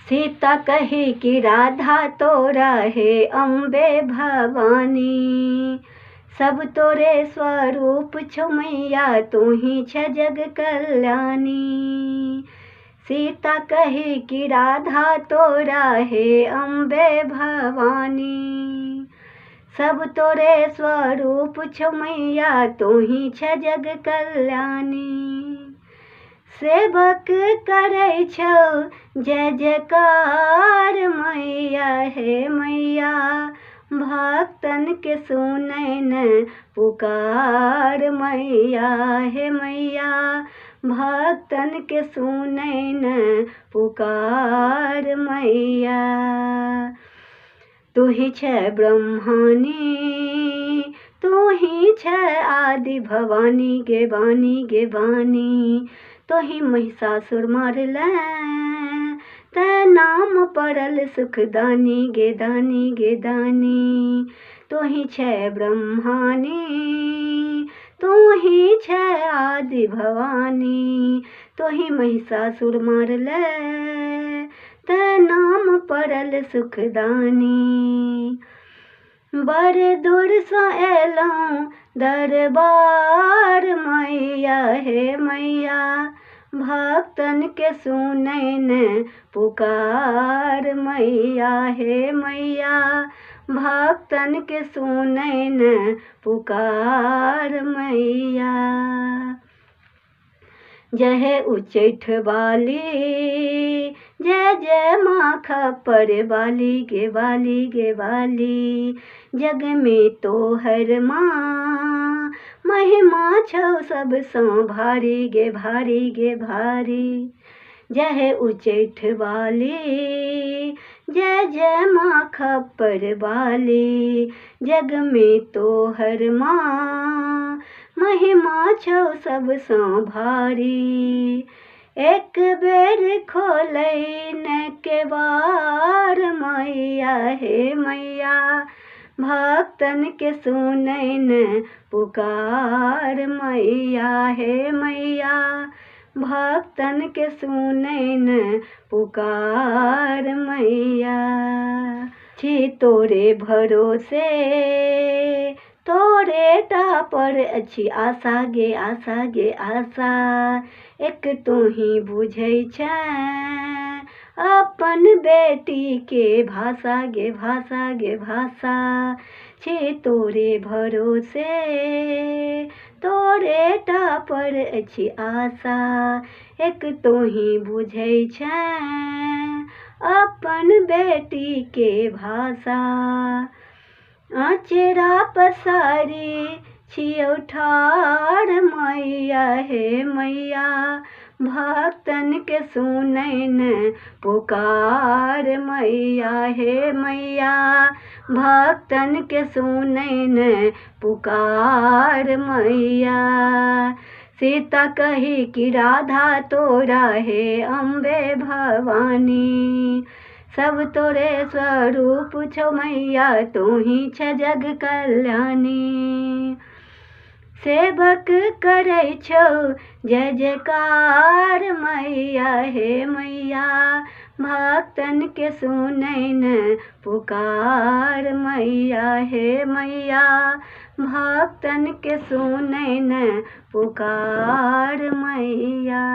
सीता कही कि राधा तोरा है अम्बे भवानी, सब तोरे स्वरूप छो मैया तू ही छ जग कल्याणी। सीता कही कि राधा तोरा है अम्बे भवानी, सब तोरे स्वरूप छो मैया तू ही छ जग कल्याणी। सेवक करै छौ जय जयकार मैया हे मैया, भक्तन के सुनै न पुकार मैया हे मैया, भक्तन के सुनै न पुकार मैया। तू ही छ ब्रह्मणी तू ही छ आदि भवानी गे वानी, तो ही महिषासुर मारलै ते नाम पड़ल सुखदानी गे दानी। तो ही छै ब्रह्मानी तू ही छै आदि भवानी, तो ही महिषासुर मारलै ते नाम पड़ल सुखदानी। बड़ दूर सँ एलौं दरबार मैया हे मैया, भक्तन के सुनै न पुकार मैया हे मैया, भक्तन के सुनै न पुकार मैया। जय उच्चैठ वाली जय जय माँ खप्पर वाली गे वाली, जग में तो हर माँ महिमा छौ सबसँ भारी गे भारी। जय उच्चैठ वाली जय जय माँ खप्पर वाली, जग में तो हर माँ महिमा छौ सबसँ भारी। एक बेर खोलै न केवार मैया हे मैया, भक्तन के सुनै न पुकार मैया हे मैया, भक्तन के सुनै न पुकार मैया। छी तोरे भरोसे तोरे टा पर अछि आशा गे आशा, एक तू ही बुझै छै अपन बेटी के भाषा गे भाषा। छी तोरे भरोसे तोरे टा पर अछि आशा, एक तू ही बुझै छै अपन बेटी के भाषा। अचेरा पसारी छियौ ठाढ़ मैया हे मैया, भक्तन के सुनै न पुकार मैया हे मैया, भक्तन के सुनै न पुकार मैया। सीता कही कि राधा तोरा है अम्बे भवानी, सब तोरे स्वरूप छो मैया तू ही छ जग कल्याणी। सेवक करै छौ जय जयकार मैया हे मैया, भक्तन के सुनै न पुकार मैया हे मैया, भक्तन के सुनै न पुकार मैया।